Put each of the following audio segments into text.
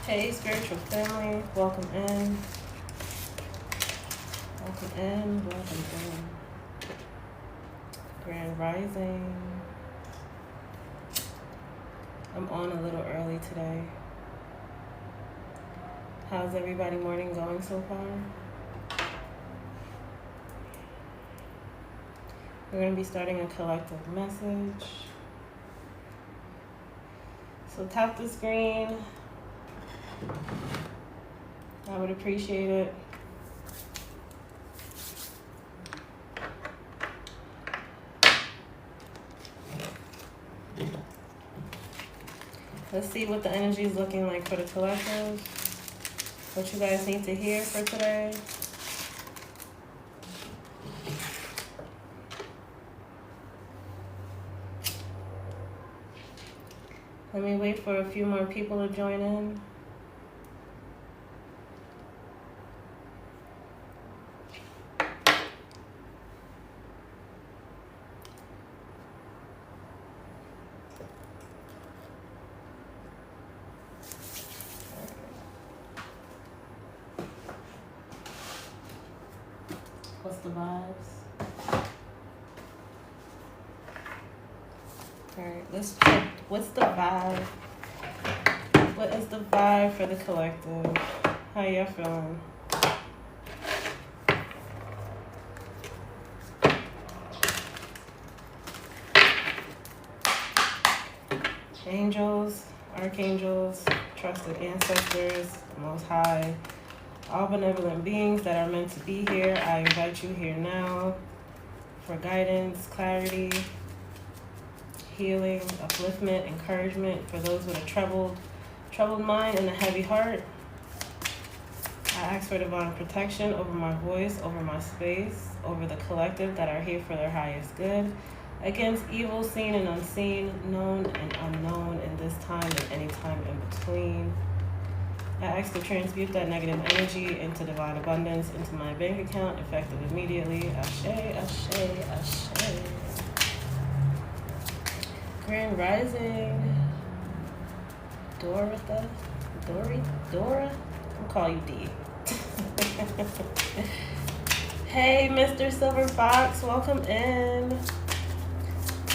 Hey, spiritual family, welcome in. Welcome in, welcome in. Grand Rising. I'm on a little early today. How's everybody morning going so far? We're going to be starting a collective message. So tap the screen. I would appreciate it. Let's see what the energy is looking like for the collective. What you guys need to hear for today. Let me wait for a few more people to join in. What's the vibes? Alright, let's check. What's the vibe? What is the vibe for the collective? How y'all feeling? Angels, archangels, trusted ancestors, the Most High, all benevolent beings that are meant to be here, I invite you here now for guidance, clarity, healing, upliftment, encouragement for those with a troubled mind and a heavy heart. I ask for divine protection over my voice, over my space, over the collective that are here for their highest good, against evil seen and unseen, known and unknown in this time and any time in between. I ask to transmute that negative energy into divine abundance, into my bank account, effective immediately. Ashe, ashe, ashe. Grand Rising. Dora? I'll call you D. Hey, Mr. Silver Fox, welcome in.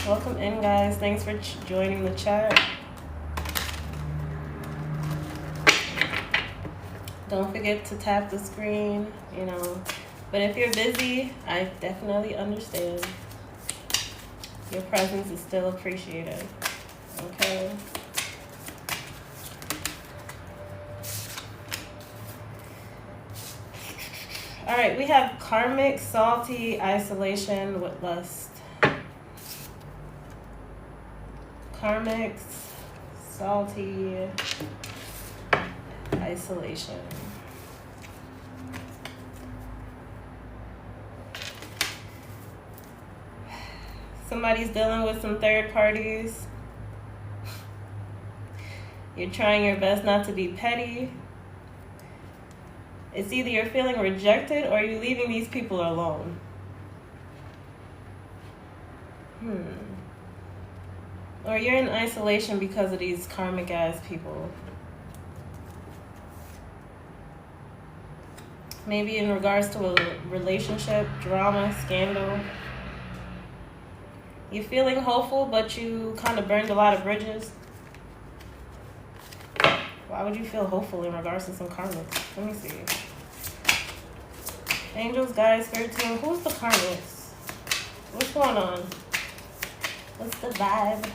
Welcome in, guys. Thanks for joining the chat. Don't forget to tap the screen, But if you're busy, I definitely understand. Your presence is still appreciated. Okay? All right, we have karmic, salty isolation with lust. Karmic, salty isolation. Somebody's dealing with some third parties. You're trying your best not to be petty. It's either you're feeling rejected or you're leaving these people alone. Or you're in isolation because of these karmic ass people. Maybe in regards to a relationship, drama, scandal. You're feeling hopeful, but you kind of burned a lot of bridges. Why would you feel hopeful in regards to some karmics? Let me see. Angels, guys, spirit team, who's the karmics? What's going on? What's the vibe?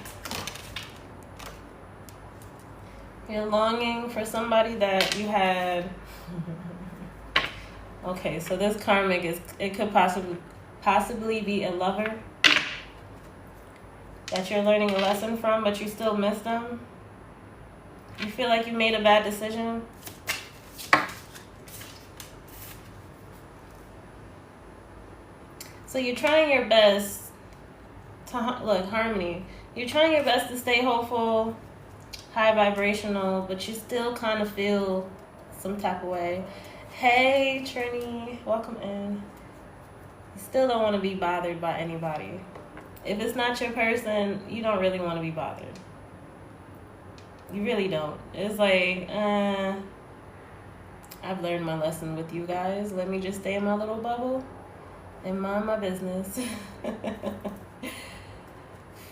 You're longing for somebody that you had. Okay, so this karmic it could possibly be a lover that you're learning a lesson from, but you still miss them. You feel like you made a bad decision. So you're trying your best to look, harmony. You're trying your best to stay hopeful, high vibrational, but you still kind of feel some type of way. Hey, Trini, welcome in. You still don't want to be bothered by anybody. If it's not your person, you don't really want to be bothered. You really don't. It's like, I've learned my lesson with you guys. Let me just stay in my little bubble and mind my business.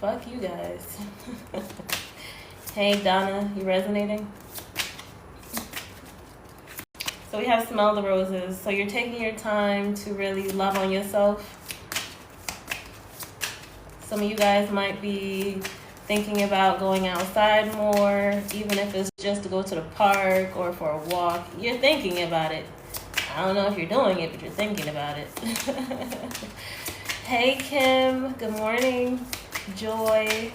Fuck you guys. Hey, Donna, you resonating? So we have smell the roses. So you're taking your time to really love on yourself. Some of you guys might be thinking about going outside more, even if it's just to go to the park or for a walk. You're thinking about it. I don't know if you're doing it, but you're thinking about it. Hey, Kim. Good morning. Joy.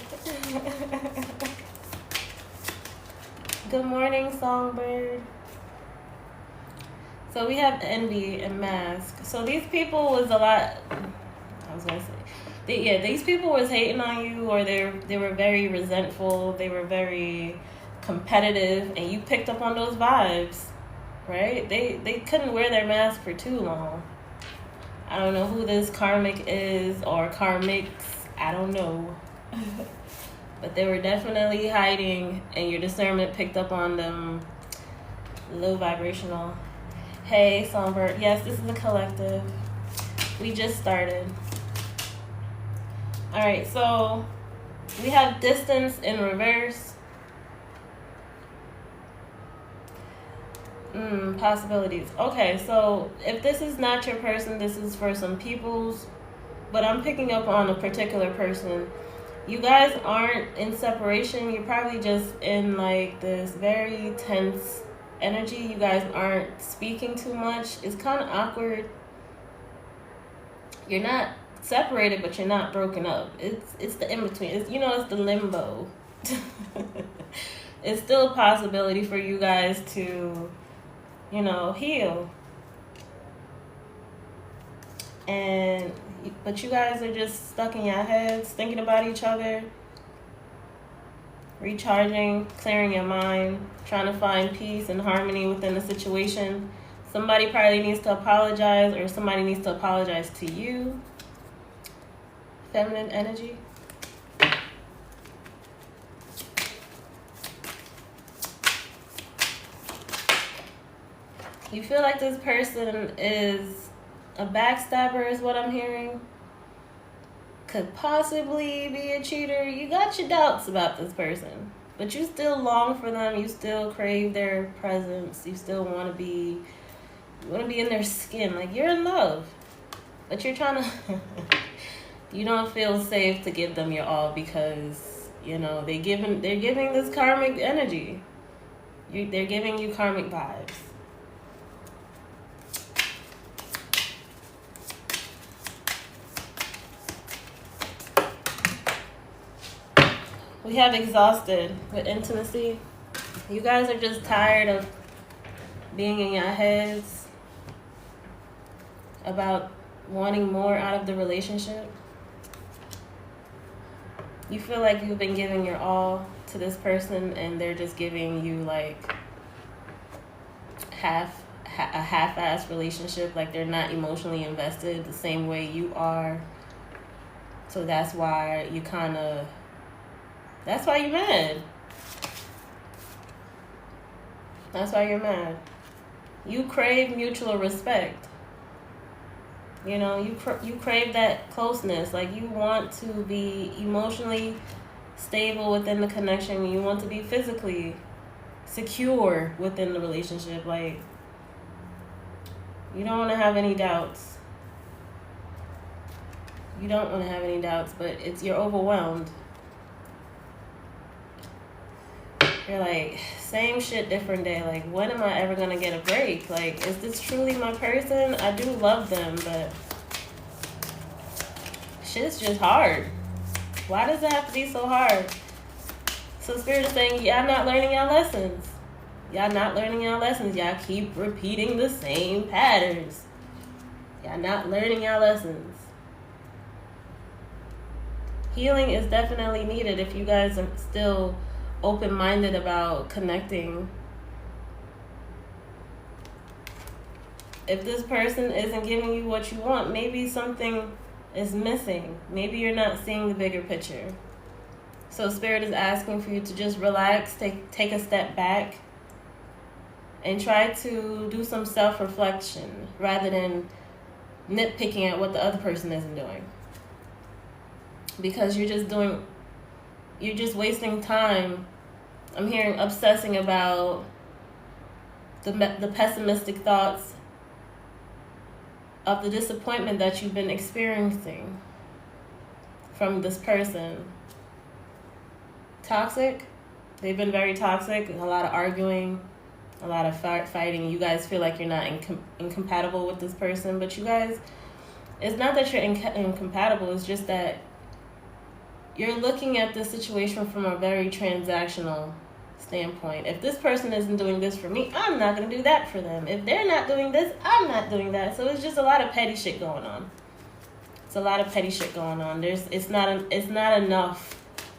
Good morning, Songbird. So we have envy and mask. So these people was a lot. I was gonna say, these people was hating on you, or they were very resentful. They were very competitive, and you picked up on those vibes, right? They couldn't wear their mask for too long. I don't know who this karmic is or karmics. I don't know. But they were definitely hiding, and your discernment picked up on them. Low vibrational. Hey, Songbird. Yes, this is a collective. We just started. All right, so we have distance in reverse. Possibilities. Okay, so if this is not your person, this is for some people's, but I'm picking up on a particular person. You guys aren't in separation. You're probably just in like this very tense energy. You guys aren't speaking too much. It's kind of awkward. You're not separated, but you're not broken up. It's the in between. It's it's the limbo. It's still a possibility for you guys to heal. But you guys are just stuck in your heads, thinking about each other, recharging, clearing your mind, trying to find peace and harmony within the situation. Somebody probably needs to apologize, or somebody needs to apologize to you. Feminine energy. You feel like this person is a backstabber, is what I'm hearing. Could possibly be a cheater. You got your doubts about this person, but you still long for them. You still crave their presence. You still want to be in their skin. Like, you're in love, but you're trying to you don't feel safe to give them your all, because they're giving this karmic energy. They're giving you karmic vibes. We have exhausted with intimacy. You guys are just tired of being in your heads about wanting more out of the relationship. You feel like you've been giving your all to this person, and they're just giving you like a half-ass relationship. Like, they're not emotionally invested the same way you are. So that's why you're mad. That's why you're mad. You crave mutual respect. You crave that closeness. Like, you want to be emotionally stable within the connection. You want to be physically secure within the relationship. Like, you don't want to have any doubts. You don't want to have any doubts, but you're overwhelmed. You're like, same shit, different day. Like, when am I ever going to get a break? Like, is this truly my person? I do love them, but shit's just hard. Why does it have to be so hard? So Spirit is saying, y'all not learning y'all lessons. Y'all not learning y'all lessons. Y'all keep repeating the same patterns. Y'all not learning y'all lessons. Healing is definitely needed if you guys are still open-minded about connecting. If this person isn't giving you what you want, maybe something is missing. Maybe you're not seeing the bigger picture. So So Spirit is asking for you to just relax, take a step back, and try to do some self-reflection rather than nitpicking at what the other person isn't doing. Because you're just wasting time. I'm hearing obsessing about the pessimistic thoughts of the disappointment that you've been experiencing from this person. Toxic. They've been very toxic. A lot of arguing, a lot of fighting. You guys feel like you're not incompatible with this person, but you guys, it's not that you're incompatible. It's just that you're looking at the situation from a very transactional standpoint. If this person isn't doing this for me, I'm not going to do that for them. If they're not doing this, I'm not doing that. So it's just a lot of petty shit going on. It's a lot of petty shit going on. It's not enough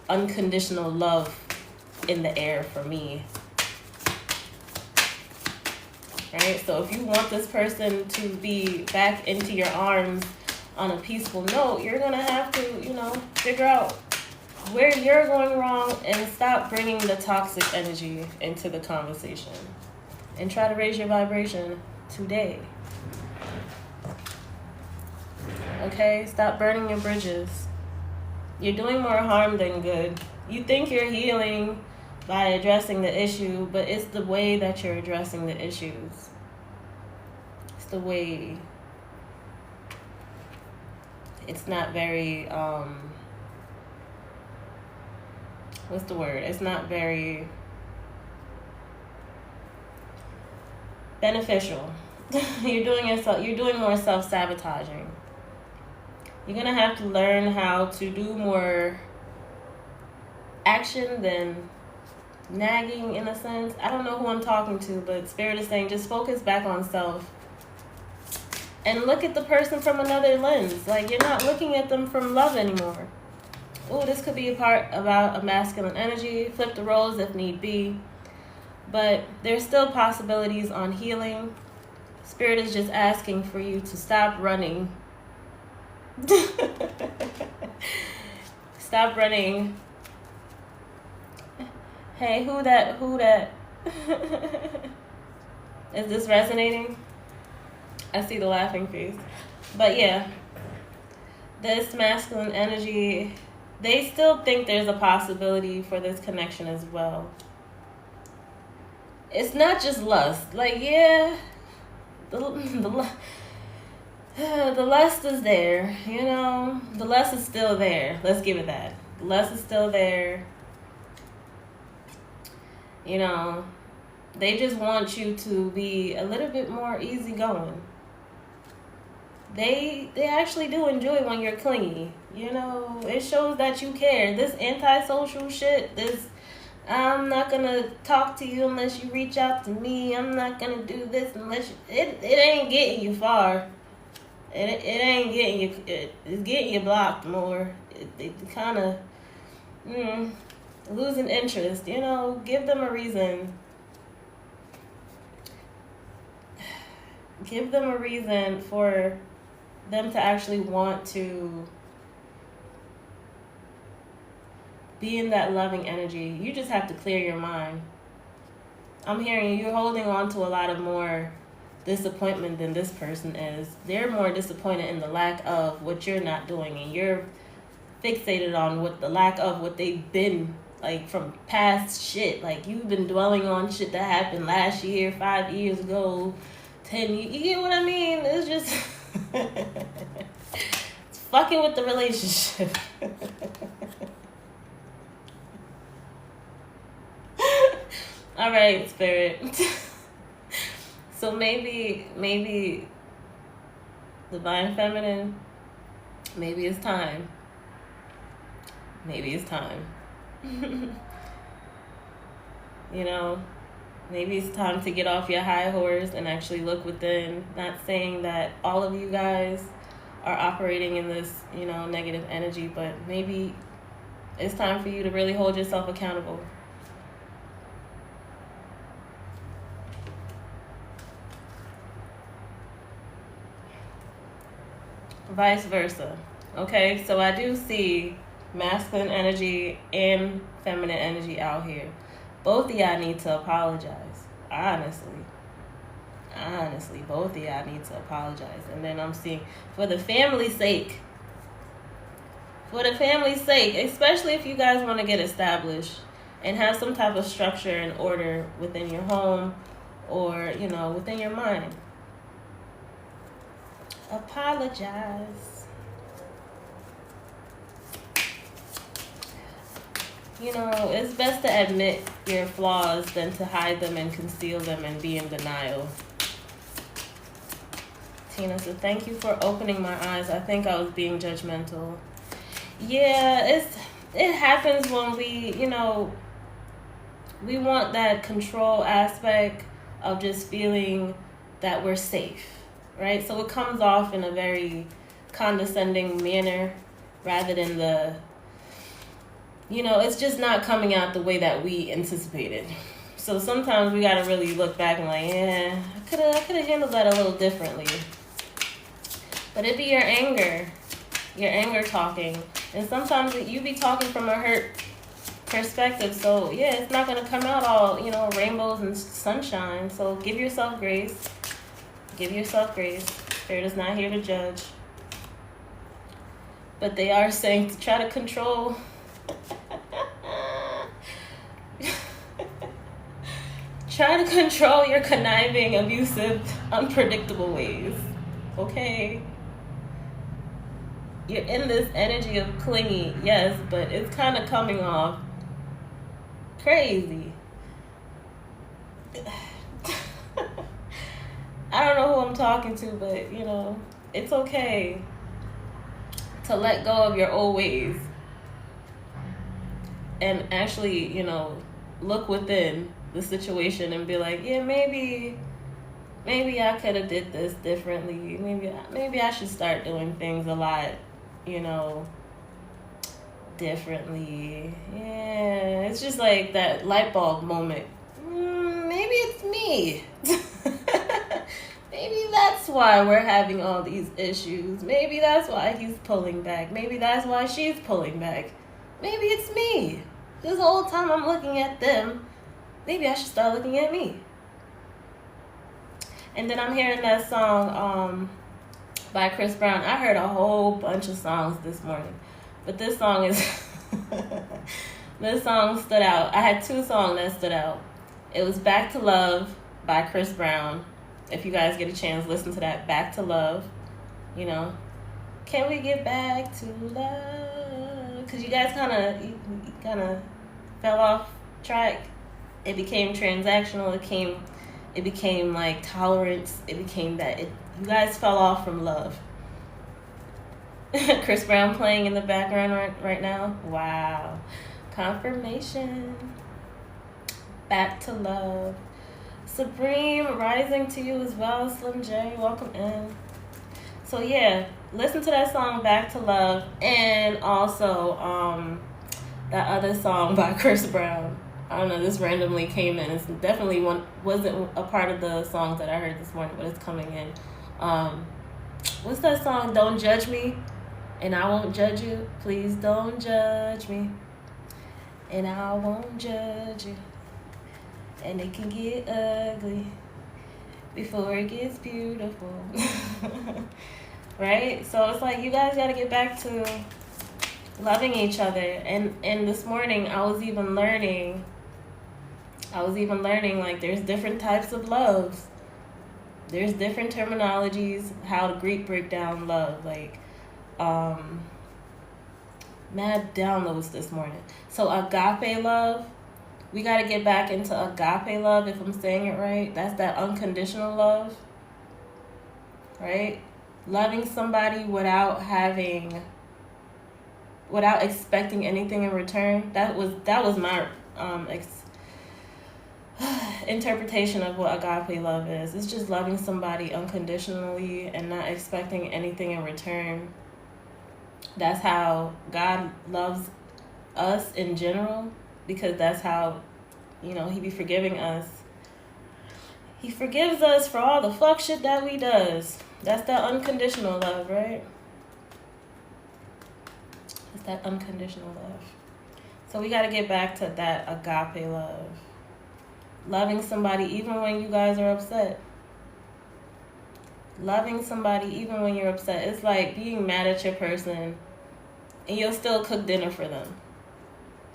unconditional love in the air for me. Right? So if you want this person to be back into your arms on a peaceful note, you're going to have to, figure out where you're going wrong and stop bringing the toxic energy into the conversation. And try to raise your vibration today. Okay? Stop burning your bridges. You're doing more harm than good. You think you're healing by addressing the issue, but it's the way that you're addressing the issues. It's the way. It's not very, what's the word? It's not very beneficial. You're doing more self-sabotaging. You're going to have to learn how to do more action than nagging, in a sense. I don't know who I'm talking to, but Spirit is saying just focus back on self. And look at the person from another lens. Like, you're not looking at them from love anymore. Ooh, this could be a part about a masculine energy. Flip the roles if need be. But there's still possibilities on healing. Spirit is just asking for you to stop running. Stop running. Hey, who that? Is this resonating? I see the laughing face. But yeah, this masculine energy, they still think there's a possibility for this connection as well. It's not just lust. Like, yeah, the lust is there, The lust is still there. Let's give it that. The lust is still there. They just want you to be a little bit more easygoing. They actually do enjoy when you're clingy. It shows that you care. This antisocial shit, this I'm not gonna talk to you unless you reach out to me. I'm not gonna do this unless you, it ain't getting you far. It ain't getting you. It's getting you blocked more. It kind of losing interest. Give them a reason. Give them a reason for them to actually want to be in that loving energy. You just have to clear your mind. I'm hearing you're holding on to a lot of more disappointment than this person is. They're more disappointed in the lack of what you're not doing, and you're fixated on what the lack of what they've been like from past shit. Like, you've been dwelling on shit that happened last year, 5 years ago, 10 years. You get what I mean? It's just it's fucking with the relationship. All right, Spirit. So maybe Divine Feminine, maybe it's time. Maybe it's time. Maybe it's time to get off your high horse and actually look within. Not saying that all of you guys are operating in this, negative energy, but maybe it's time for you to really hold yourself accountable. Vice versa. Okay, so I do see masculine energy and feminine energy out here. Both of y'all need to apologize. Honestly, both of y'all need to apologize. And then I'm seeing, for the family's sake, especially if you guys want to get established and have some type of structure and order within your home or, within your mind. Apologize. It's best to admit your flaws than to hide them and conceal them and be in denial. Tina said, thank you for opening my eyes. I think I was being judgmental. Yeah, it happens when we want that control aspect of just feeling that we're safe, right? So it comes off in a very condescending manner rather than it's just not coming out the way that we anticipated. So sometimes we got to really look back and I could have handled that a little differently. But it'd be your anger talking. And sometimes you be talking from a hurt perspective. So, yeah, it's not going to come out all, rainbows and sunshine. So give yourself grace. Spirit is not here to judge. But they are saying to try to control. Try to control your conniving, abusive, unpredictable ways. Okay? You're in this energy of clingy, yes, but it's kind of coming off crazy. I don't know who I'm talking to, but, it's okay to let go of your old ways and actually, look within the situation and be like, yeah, maybe I could have did this differently. Maybe I should start doing things a lot, differently. Yeah, it's just like that light bulb moment. Maybe it's me. Maybe that's why we're having all these issues. Maybe that's why he's pulling back. Maybe that's why she's pulling back. Maybe it's me. This whole time I'm looking at them. Maybe I should start looking at me. And then I'm hearing that song by Chris Brown. I heard a whole bunch of songs this morning. But this song this song stood out. I had two songs that stood out. It was Back to Love by Chris Brown. If you guys get a chance, listen to that. Back to Love. Can we get back to love? Because you guys kind of fell off track. It became transactional. It became like tolerance. It became that you guys fell off from love. Chris Brown playing in the background right now. Wow. Confirmation. Back to Love. Supreme, rising to you as well. Slim J, welcome in. So yeah, listen to that song Back to Love, and also that other song by Chris Brown. I don't know, this randomly came in. It's definitely wasn't a part of the songs that I heard this morning, but it's coming in. What's that song? Don't Judge Me, and I Won't Judge You. Please don't judge me, and I won't judge you. And it can get ugly before it gets beautiful. Right? So it's like you guys got to get back to loving each other. And this morning I was even learning like there's different types of loves. There's different terminologies, how to Greek break down love. Like, mad downloads this morning. So agape love, we got to get back into agape love, if I'm saying it right. That's that unconditional love, right? Loving somebody without expecting anything in return. That was my interpretation of what agape love is. It's just loving somebody unconditionally and not expecting anything in return. That's how God loves us in general, because that's how, he be forgiving us. He forgives us for all the fuck shit that we does. That's that unconditional love, right? That unconditional love. So we got to get back to that agape love. Loving somebody even when you guys are upset. Loving somebody even when you're upset. It's like being mad at your person and you'll still cook dinner for them.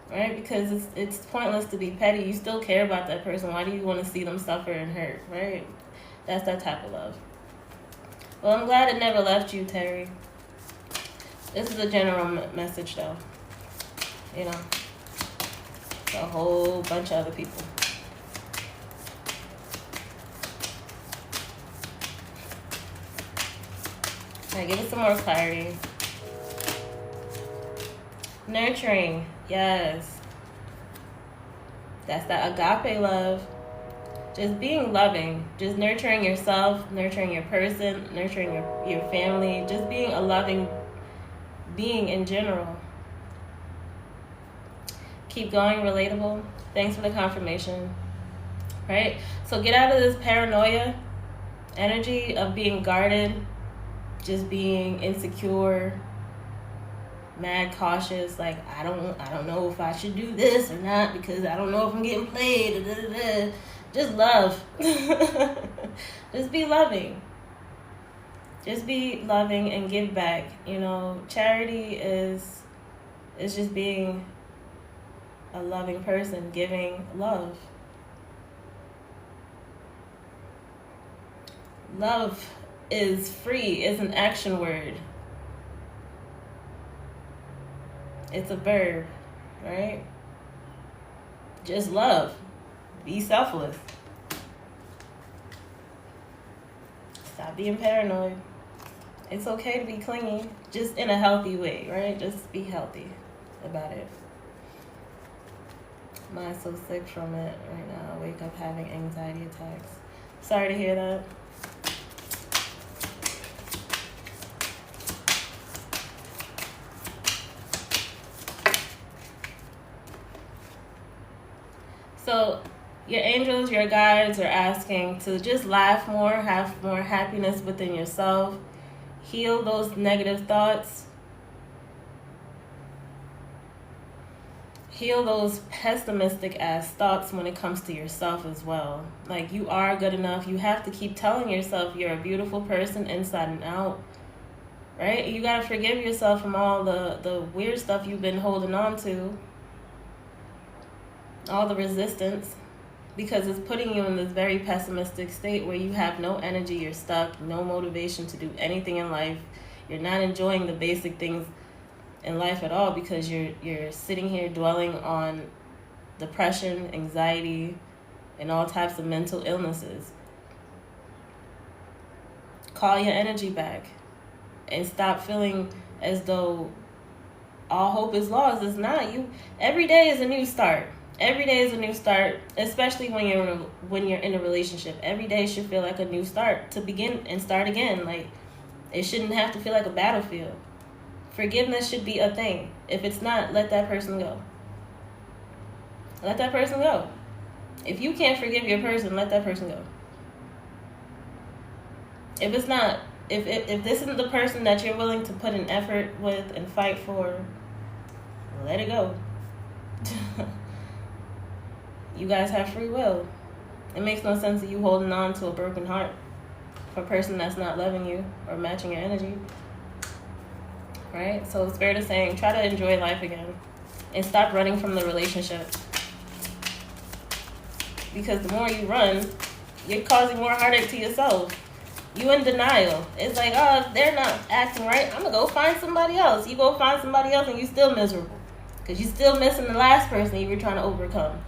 Right? Because it's pointless to be petty. You still care about that person. Why do you want to see them suffer and hurt? Right? That's that type of love. Well, I'm glad it never left you, Terry. This is a general message, though. You know, a whole bunch of other people. All right, give it some more clarity. Nurturing, yes. That's that agape love. Just being loving, just nurturing yourself, nurturing your person, nurturing your family, just being a loving being in general. Keep going, relatable. Thanks for the confirmation. Right? So get out of this paranoia energy of being guarded, just being insecure, mad cautious, like I don't know if I should do this or not because I don't know if I'm getting played. Just love. Just be loving. Just be loving and give back. You know, charity is just being a loving person, giving love. Love is free, is an action word. It's a verb, right? Just love. Be selfless. Stop being paranoid. It's okay to be clingy, just in a healthy way, right? Just be healthy about it. Mine's so sick from it right now. I wake up having anxiety attacks. Sorry to hear that. So your angels, your guides are asking to just laugh more, have more happiness within yourself, heal those negative thoughts, heal those pessimistic ass thoughts when it comes to yourself as well. Like, you are good enough. You have to keep telling yourself you're a beautiful person inside and out, right? You got to forgive yourself from all the weird stuff you've been holding on to, all the resistance, because it's putting you in this very pessimistic state where you have no energy, you're stuck, no motivation to do anything in life. You're not enjoying the basic things in life at all because you're sitting here dwelling on depression, anxiety, and all types of mental illnesses. Call your energy back and stop feeling as though all hope is lost. It's not. Every day is a new start. Every day is a new start, especially when you're in a relationship. Every day should feel like a new start, to begin and start again. Like, it shouldn't have to feel like a battlefield. Forgiveness should be a thing. If it's not, let that person go. Let that person go. If you can't forgive your person, let that person go. If it's not, if this isn't the person that you're willing to put an effort with and fight for, let it go. You guys have free will. It makes no sense that you holding on to a broken heart for a person that's not loving you or matching your energy. Right? So Spirit is saying, try to enjoy life again and stop running from the relationship. Because the more you run, you're causing more heartache to yourself. You in denial. It's like, oh, if they're not acting right, I'm going to go find somebody else. You go find somebody else and you're still miserable. Because you're still missing the last person you were trying to overcome.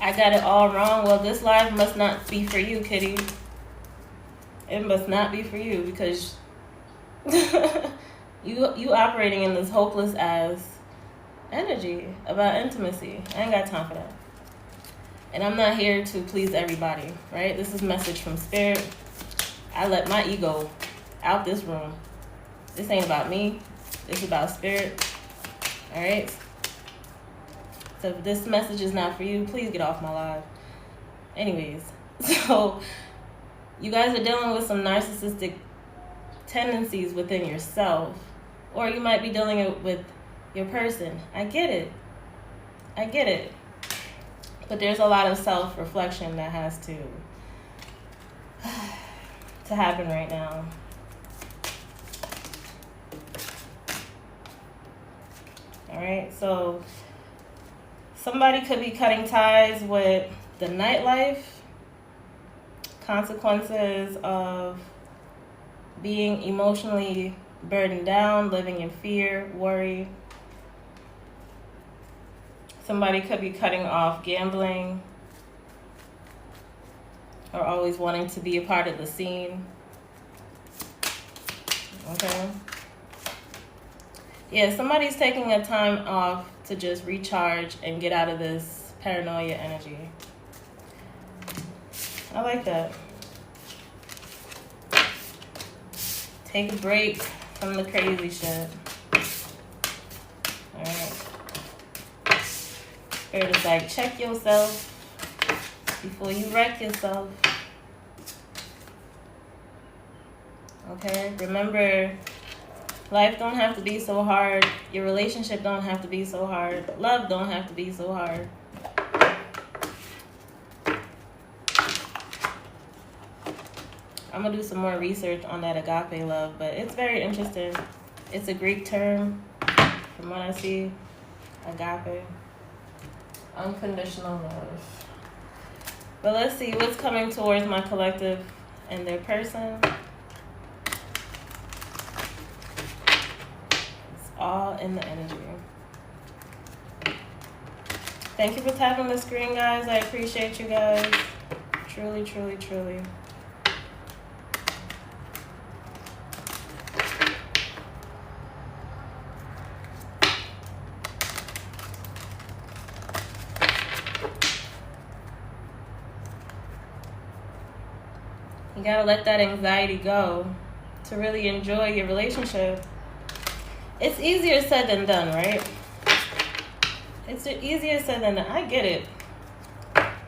I got it all wrong. Well, this life must not be for you, kitty. It must not be for you because you operating in this hopeless ass energy about intimacy. I ain't got time for that. And I'm not here to please everybody, right? This is a message from Spirit. I let my ego out this room. This ain't about me. This is about Spirit. All right? So if this message is not for you, please get off my live. Anyways, so You guys are dealing with some narcissistic tendencies within yourself, or you might be dealing with your person. I get it. But there's a lot of self-reflection that has to happen right now. All right, so somebody could be cutting ties with the nightlife, consequences of being emotionally burdened down, living in fear, worry. Somebody could be cutting off gambling or always wanting to be a part of the scene. Okay. Yeah, somebody's taking a time off to just recharge and get out of this paranoia energy. I like that. Take a break from the crazy shit. Alright. Spirit is like, check yourself before you wreck yourself. Okay? Remember, life don't have to be so hard. Your relationship don't have to be so hard. Love don't have to be so hard. I'm going to do some more research on that agape love, but it's very interesting. It's a Greek term, from what I see. Agape. Unconditional love. But let's see what's coming towards my collective and their person. It's all in the energy. Thank you for tapping the screen, guys. I appreciate you guys. Truly, truly, truly. You gotta let that anxiety go to really enjoy your relationship. It's easier said than done, right? It's easier said than done. I get it.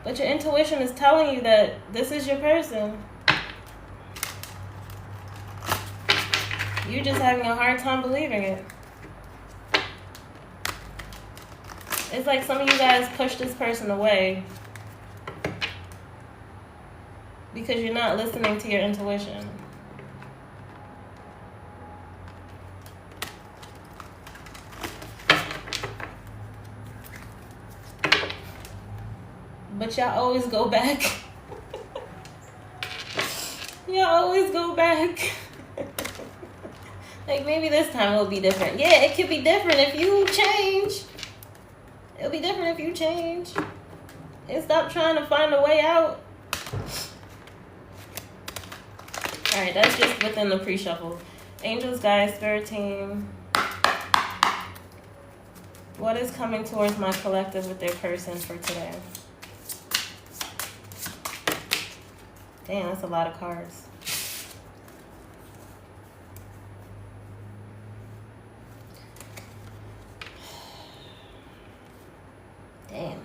But your intuition is telling you that this is your person. You're just having a hard time believing it. It's like some of you guys push this person away because you're not listening to your intuition. But y'all always go back. Y'all always go back. Like, maybe this time it'll be different. Yeah, it could be different if you change. It'll be different if you change. And stop trying to find a way out. Alright, that's just within the pre-shuffle. Angels, guys, spirit team. What is coming towards my collective with their person for today? Damn, that's a lot of cards. Damn.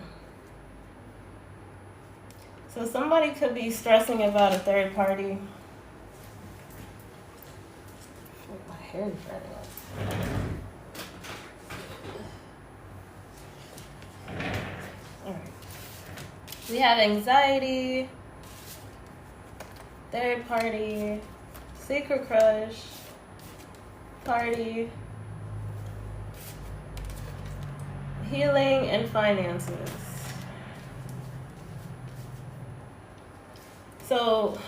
So somebody could be stressing about a third party. My hair is running off. Alright. We have anxiety, third party, secret crush, party, healing, and finances. So,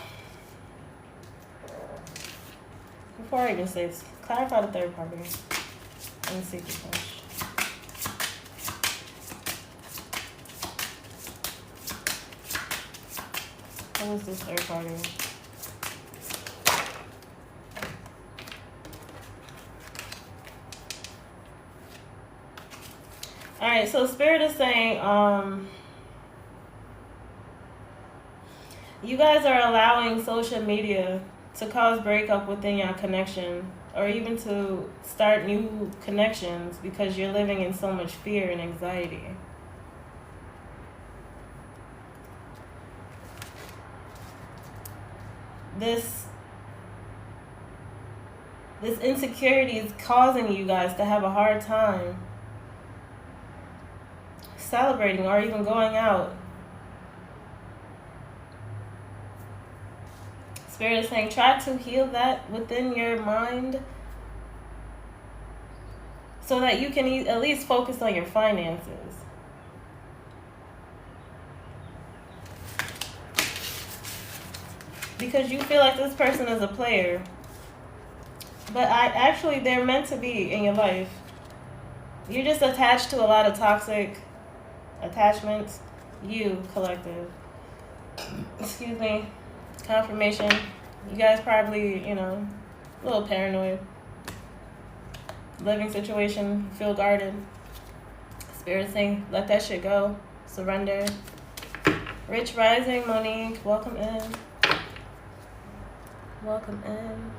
before I even say this, clarify the third party and the secret crush. What is this third party? Alright, so Spirit is saying, you guys are allowing social media to cause breakup within your connection, or even to start new connections because you're living in so much fear and anxiety. this insecurity is causing you guys to have a hard time celebrating or even going out. Spirit is saying, try to heal that within your mind so that you can at least focus on your finances. Because you feel like this person is a player. But actually, they're meant to be in your life. You're just attached to a lot of toxic attachments. You, collective. Excuse me. Confirmation. You guys probably, a little paranoid. Living situation, feel guarded. Spirit saying, let that shit go. Surrender. Rich Rising, Monique, welcome in. Welcome in.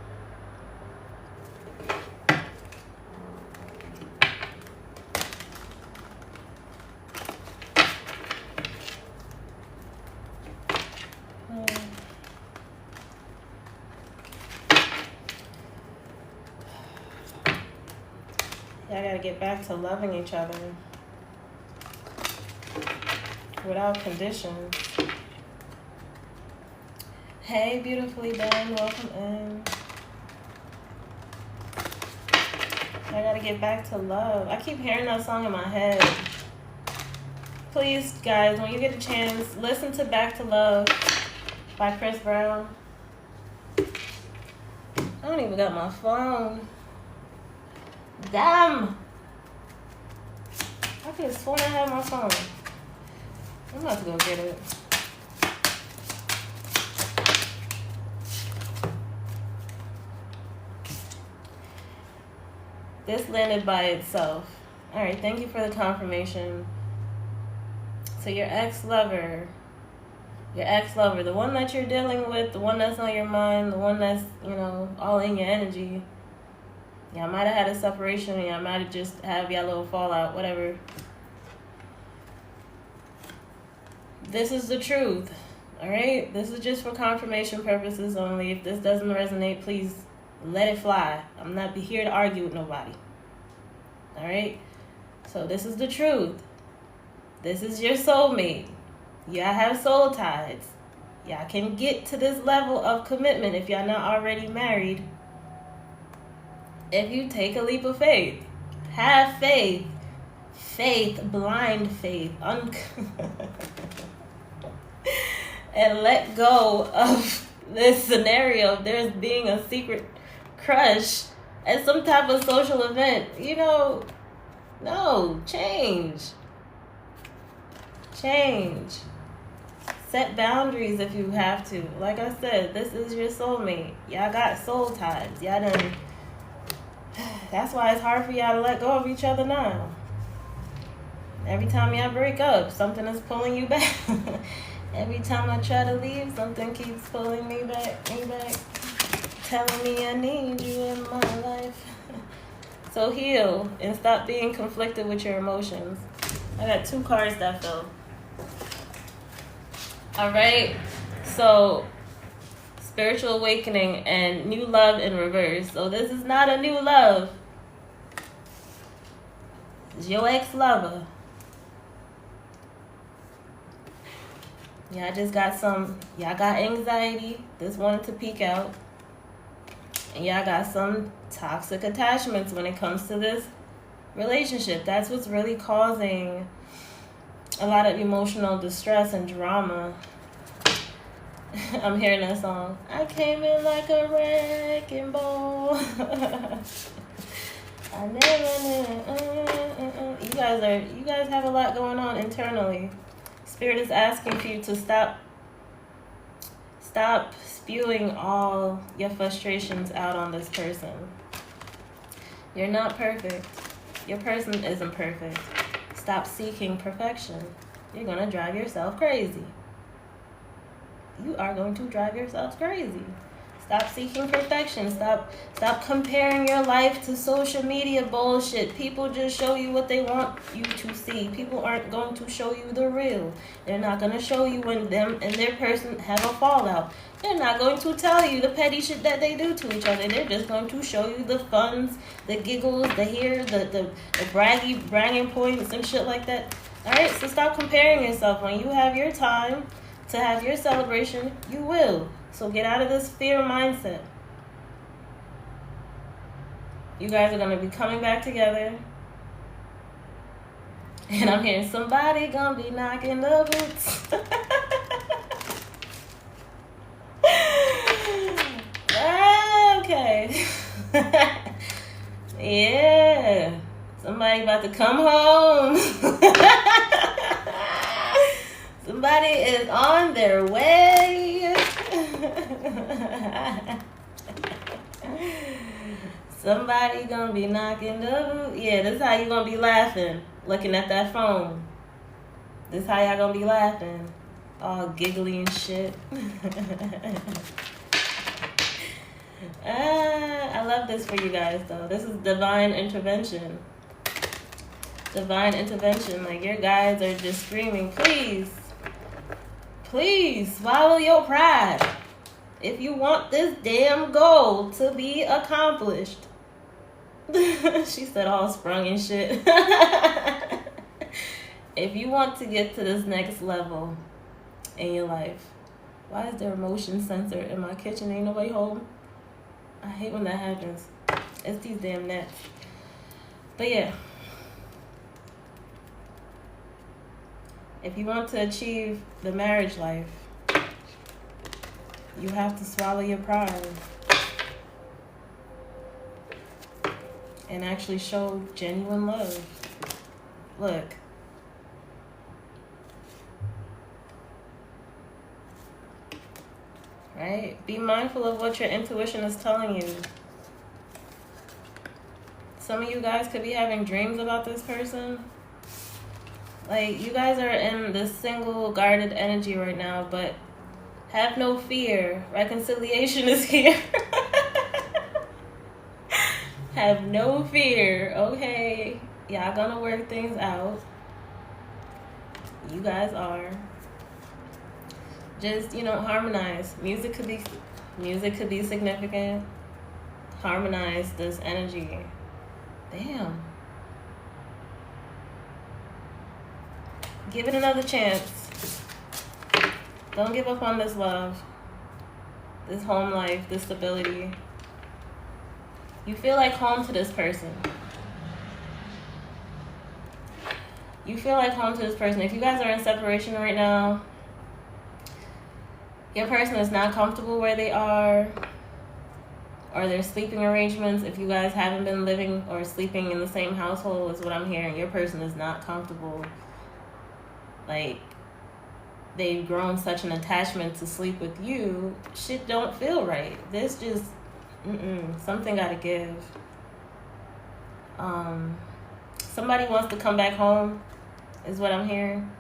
I gotta get back to loving each other without conditions. Hey, beautifully done. Welcome in. I gotta get back to love. I keep hearing that song in my head. Please, guys, when you get a chance, listen to Back to Love by Chris Brown. I don't even got my phone. Damn! I could have sworn I had my phone. I'm about to go get it. This landed by itself. Alright, thank you for the confirmation. So your ex-lover, the one that you're dealing with, the one that's on your mind, the one that's, all in your energy. Y'all might have had a separation, y'all might have just had y'all little fallout, whatever. This is the truth, alright? This is just for confirmation purposes only. If this doesn't resonate, please let it fly. I'm not here to argue with nobody. Alright? So this is the truth. This is your soulmate. Y'all have soul ties. Y'all can get to this level of commitment if y'all not already married. If you take a leap of faith. Have faith. Faith, blind faith. And let go of this scenario of there's being a secret crush at some type of social event. No, change. Set boundaries if you have to. Like I said, this is your soulmate. Y'all got soul ties. Y'all done. That's why it's hard for y'all to let go of each other now. Every time y'all break up, something is pulling you back. Every time I try to leave, something keeps pulling me back, telling me I need you in my life. So heal and stop being conflicted with your emotions. I got 2 cards that fell. Alright, so spiritual awakening and new love in reverse. So this is not a new love. It's your ex-lover. Y'all got anxiety. This wanted to peek out. And y'all got some toxic attachments when it comes to this relationship. That's what's really causing a lot of emotional distress and drama. I'm hearing that song. I came in like a wrecking ball. I never knew. You guys have a lot going on internally. Spirit is asking for you to stop spewing all your frustrations out on this person. You're not perfect. Your person isn't perfect. Stop seeking perfection. You're going to drive yourself crazy. You are going to drive yourself crazy. Stop seeking perfection. Stop comparing your life to social media bullshit. People just show you what they want you to see. People aren't going to show you the real. They're not going to show you when them and their person have a fallout. They're not going to tell you the petty shit that they do to each other. They're just going to show you the funs, the giggles, the bragging points and shit like that. Alright, so stop comparing yourself. When you have your time to have your celebration, you will. So get out of this fear mindset. You guys are going to be coming back together. And I'm hearing somebody going to be knocking the boots. Okay. Yeah. Somebody about to come home. Somebody is on their way. Somebody gonna be knocking the boot. Yeah, this is how you gonna be laughing, looking at that phone. This is how y'all gonna be laughing, all giggly and shit. I love this for you guys though. This is divine intervention. Divine intervention. Like, your guides are just screaming, please, please swallow your pride. If you want this damn goal to be accomplished. She said all sprung and shit. If you want to get to this next level in your life. Why is there a motion sensor in my kitchen? Ain't nobody home? I hate when that happens. It's these damn nets. But yeah. If you want to achieve the marriage life, you have to swallow your pride and actually show genuine love. Look. Right? Be mindful of what your intuition is telling you. Some of you guys could be having dreams about this person. Like, you guys are in this single guarded energy right now, but have no fear. Reconciliation is here. Have no fear, okay? Y'all gonna work things out. You guys are. Just, harmonize. Music could be significant. Harmonize this energy. Damn. Give it another chance. Don't give up on this love. This home life, this stability. You feel like home to this person. You feel like home to this person. If you guys are in separation right now, your person is not comfortable where they are, or their sleeping arrangements. If you guys haven't been living or sleeping in the same household, is what I'm hearing. Your person is not comfortable. Like, they've grown such an attachment to sleep with you. Shit don't feel right. This just, something gotta give. Somebody wants to come back home, is what I'm hearing.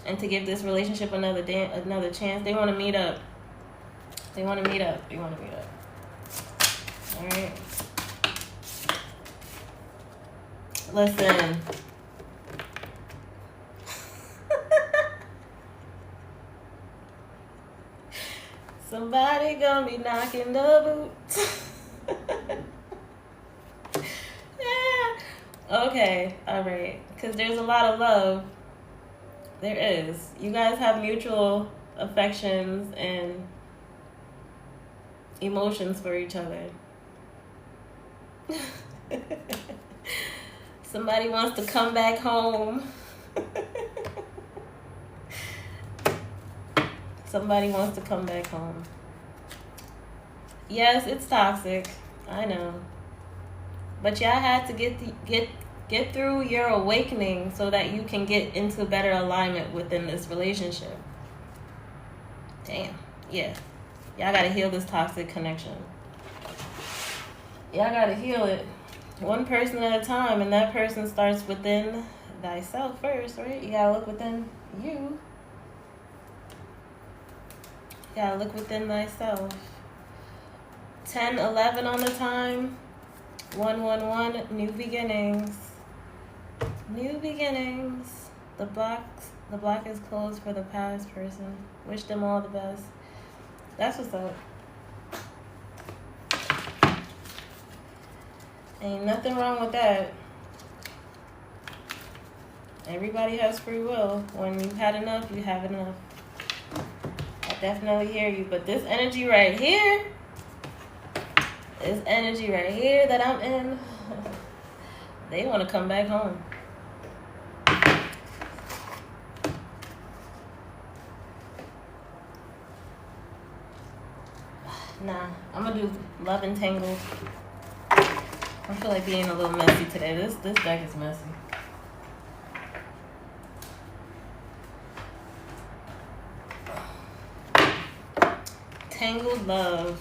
And to give this relationship another chance. They want to meet up. All right. Listen. Somebody gonna be knocking the boots. Yeah. Okay. All right. Because there's a lot of love. There is. You guys have mutual affections and emotions for each other. Somebody wants to come back home. Somebody wants to come back home. Yes, it's toxic. I know. But y'all had to get through your awakening so that you can get into better alignment within this relationship. Damn. Yeah. Y'all gotta heal this toxic connection. Y'all gotta heal it one person at a time, and that person starts within thyself first, right? You gotta look within you. You gotta look within thyself. 10-11 on the time. 1-1-1. New beginnings. New beginnings. The block is closed for the past person. Wish them all the best. That's what's up. Ain't nothing wrong with that. Everybody has free will. When you've had enough, you have enough. I definitely hear you. But this energy right here, that I'm in, they want to come back home. Nah, I'm going to do Love Entangled. I feel like being a little messy today. This deck is messy. Tangled love,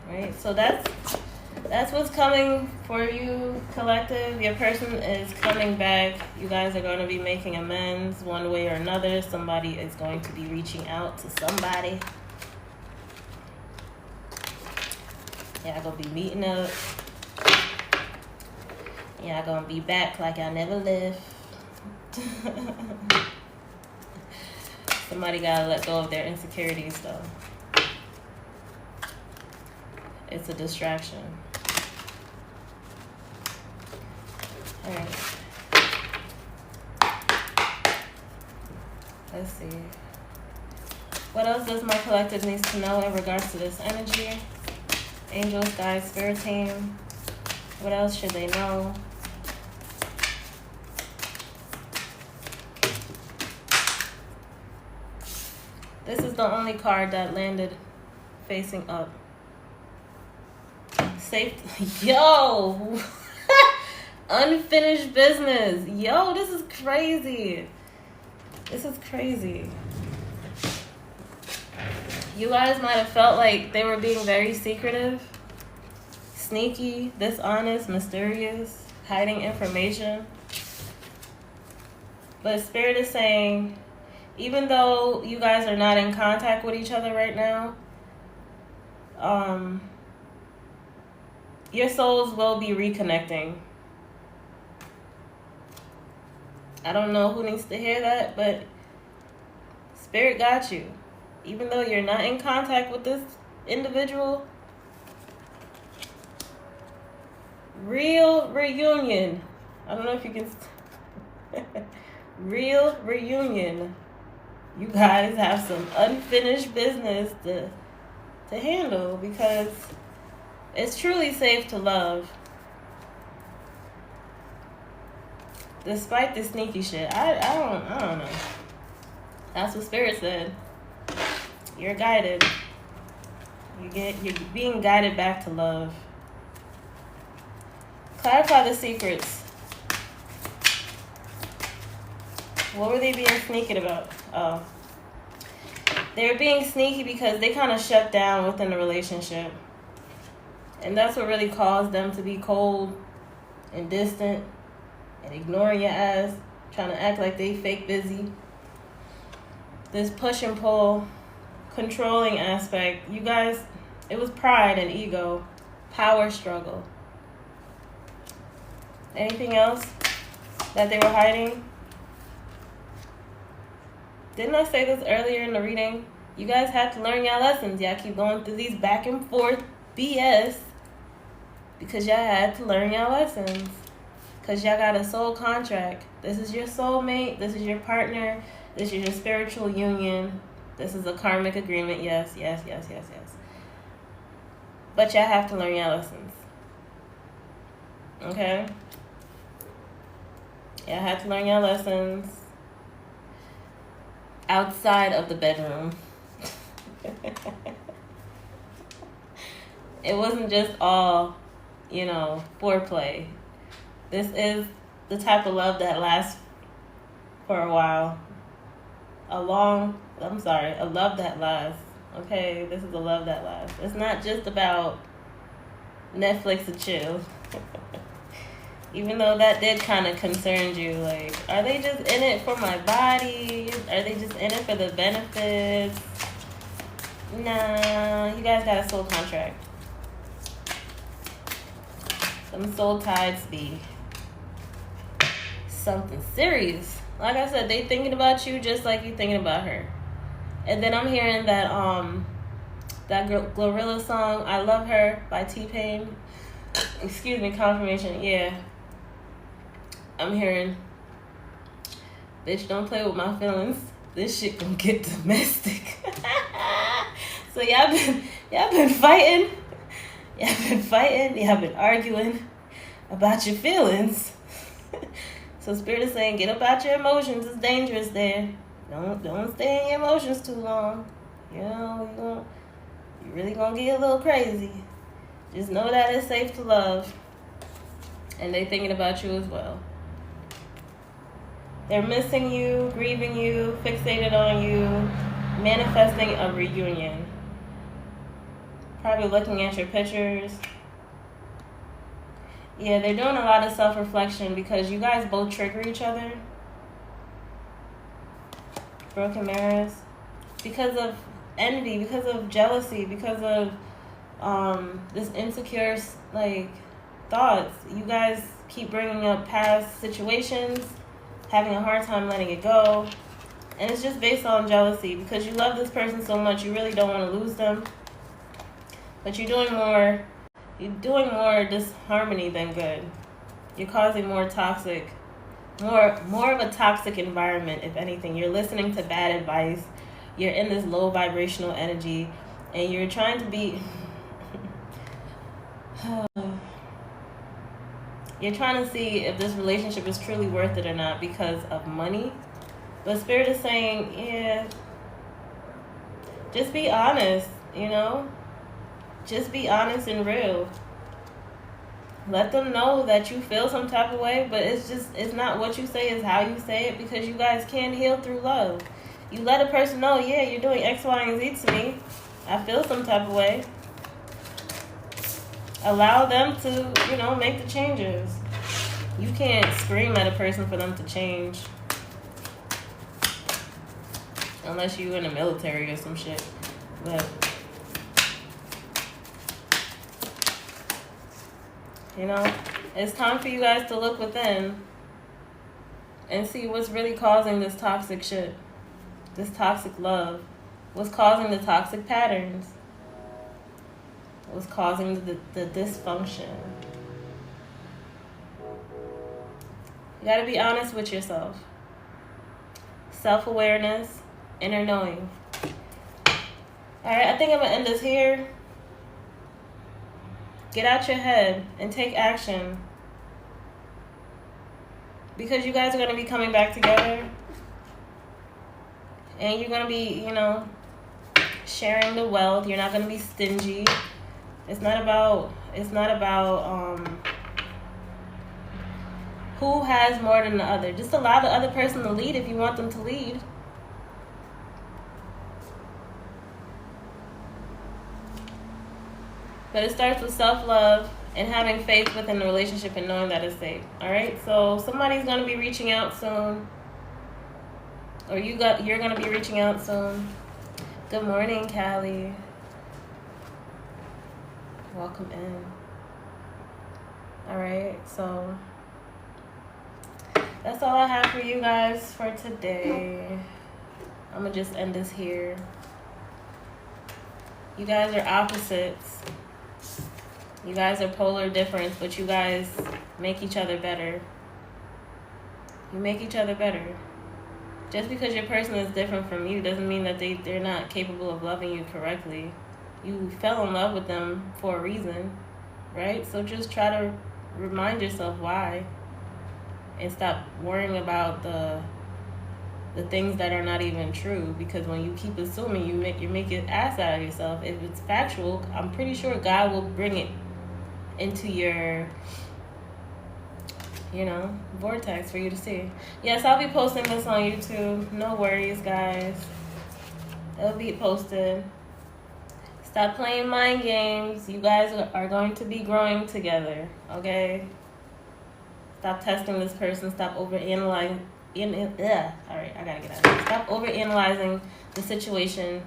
right? So that's what's coming for you, collective. Your person is coming back. You guys are going to be making amends one way or another. Somebody is going to be reaching out to somebody. Y'all gonna be meeting up. Y'all gonna be back like y'all never left. Somebody gotta let go of their insecurities though. It's a distraction. Alright. Let's see. What else does my collective needs to know in regards to this energy? Angels, guides, spirit team. What else should they know? This is the only card that landed facing up. Safe. Yo! Unfinished business. Yo, this is crazy. This is crazy. You guys might have felt like they were being very secretive, sneaky, dishonest, mysterious, hiding information. But Spirit is saying, even though you guys are not in contact with each other right now, your souls will be reconnecting. I don't know who needs to hear that, but Spirit got you. Even though you're not in contact with this individual, real reunion. I don't know if you can. Real reunion. You guys have some unfinished business to handle, because it's truly safe to love. Despite the sneaky shit. I don't know. That's what Spirit said. You're guided. You're being guided back to love. Clarify the secrets. What were they being sneaky about? Oh. They were being sneaky because they kind of shut down within the relationship. And that's what really caused them to be cold and distant and ignoring your ass, trying to act like they fake busy. This push and pull, controlling aspect. You guys, it was pride and ego, power struggle. Anything else that they were hiding? Didn't I say this earlier in the reading? You guys have to learn y'all lessons. Y'all keep going through these back and forth BS because y'all had to learn y'all lessons. Because y'all got a soul contract. This is your soulmate. This is your partner. This is your spiritual union. This is a karmic agreement. Yes. But y'all have to learn y'all lessons. Okay? Y'all have to learn y'all lessons outside of the bedroom. It wasn't just all, foreplay. This is the type of love that lasts for a while. A love that lasts. Okay, this is a love that lasts. It's not just about Netflix and chill. Even though that did kind of concern you. Like, are they just in it for my body? Are they just in it for the benefits? Nah, you guys got a soul contract. Them soul ties be something serious. Like I said, they thinking about you just like you thinking about her. And then I'm hearing that Glorilla song, I Love Her by T-Pain. Excuse me, confirmation. Yeah. I'm hearing, bitch, don't play with my feelings. This shit gonna get domestic. So y'all been fighting. Y'all been arguing about your feelings. So Spirit is saying, get up out your emotions. It's dangerous there. Don't stay in your emotions too long. You know, you really gonna get a little crazy. Just know that it's safe to love. And they thinking about you as well. They're missing you, grieving you, fixated on you, manifesting a reunion. Probably looking at your pictures. Yeah, they're doing a lot of self-reflection because you guys both trigger each other. Broken mirrors. Because of envy, because of jealousy, because of this insecure thoughts. You guys keep bringing up past situations, having a hard time letting it go. And it's just based on jealousy because you love this person so much you really don't want to lose them. But you're doing more disharmony than good. You're causing more of a toxic environment, if anything. You're listening to bad advice. You're in this low vibrational energy and you're trying to be you're trying to see if this relationship is truly worth it or not because of money. But Spirit is saying, yeah, just be honest, Just be honest and real. Let them know that you feel some type of way, but it's not what you say, it's how you say it, because you guys can't heal through love. You let a person know, yeah, you're doing X, Y, and Z to me. I feel some type of way. Allow them to, make the changes. You can't scream at a person for them to change. Unless you're in the military or some shit. But, it's time for you guys to look within and see what's really causing this toxic shit. This toxic love. What's causing the toxic patterns. What's causing the dysfunction. You gotta be honest with yourself. Self-awareness, inner knowing. Alright, I think I'm gonna end this here. Get out your head and take action. Because you guys are gonna be coming back together. And you're gonna be, sharing the wealth. You're not gonna be stingy. It's not about who has more than the other. Just allow the other person to lead if you want them to lead. But it starts with self-love and having faith within the relationship and knowing that it's safe. All right? So somebody's going to be reaching out soon. Or you're going to be reaching out soon. Good morning, Callie. Welcome in. All right, so that's all I have for you guys for today. I'm going to just end this here. You guys are opposites. You guys are polar difference, but you guys make each other better. You make each other better. Just because your person is different from you doesn't mean that they're not capable of loving you correctly. You fell in love with them for a reason, right? So just try to remind yourself why. And stop worrying about the things that are not even true, because when you keep assuming, you make an ass out of yourself. If it's factual, I'm pretty sure God will bring it into your vortex for you to see. Yes, I'll be posting this on YouTube. No worries, guys. It'll be posted. Stop playing mind games. You guys are going to be growing together, okay? Stop testing this person. Stop overanalyzing. Alright, I gotta get out of here. Stop overanalyzing the situation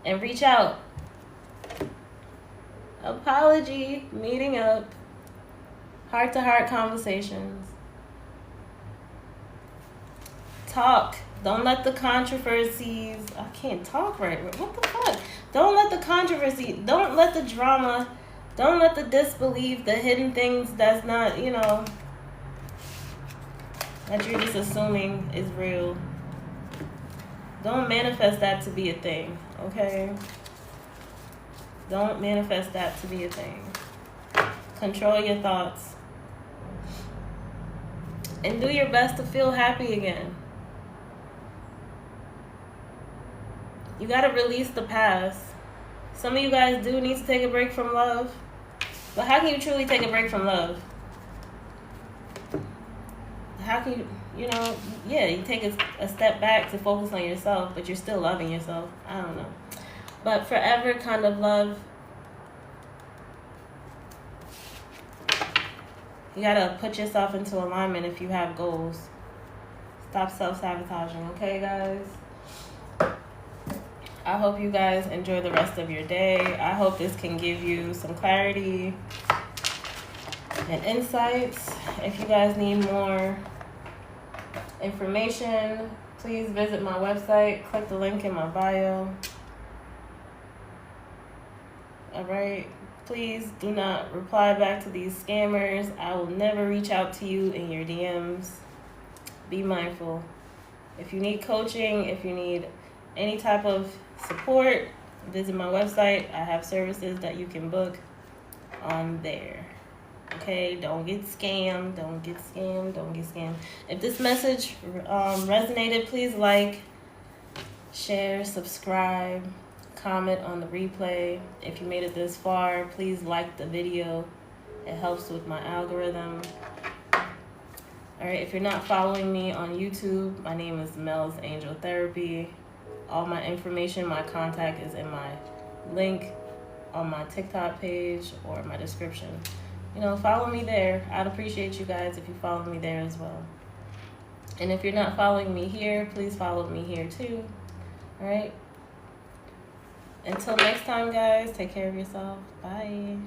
and reach out. apology, meeting up, heart-to-heart conversations. Talk. Don't let the controversies. I can't talk right. What the fuck? Don't let the controversy. Don't let the drama. Don't let the disbelief, the hidden things that's not, that you're just assuming is real. Don't manifest that to be a thing, okay? Don't manifest that to be a thing. Control your thoughts. And do your best to feel happy again. You gotta release the past. Some of you guys do need to take a break from love. But how can you truly take a break from love? How can you, you take a step back to focus on yourself, but you're still loving yourself. I don't know. But forever kind of love, you gotta put yourself into alignment if you have goals. Stop self-sabotaging, okay, guys? I hope you guys enjoy the rest of your day. I hope this can give you some clarity and insights. If you guys need more information, please visit my website. Click the link in my bio. All right. Please do not reply back to these scammers. I will never reach out to you in your DMs. Be mindful. If you need coaching, if you need any type of support, visit my website. I have services that you can book on there. Okay, don't get scammed. Don't get scammed. Don't get scammed. If this message resonated, please like, share, subscribe, comment on the replay. If you made it this far, please like the video. It helps with my algorithm. All right, if you're not following me on YouTube, my name is Mel's Angel Therapy. All my information, my contact is in my link on my TikTok page or my description. Follow me there. I'd appreciate you guys if you follow me there as well. And if you're not following me here, please follow me here too. All right? Until next time, guys, take care of yourself. Bye.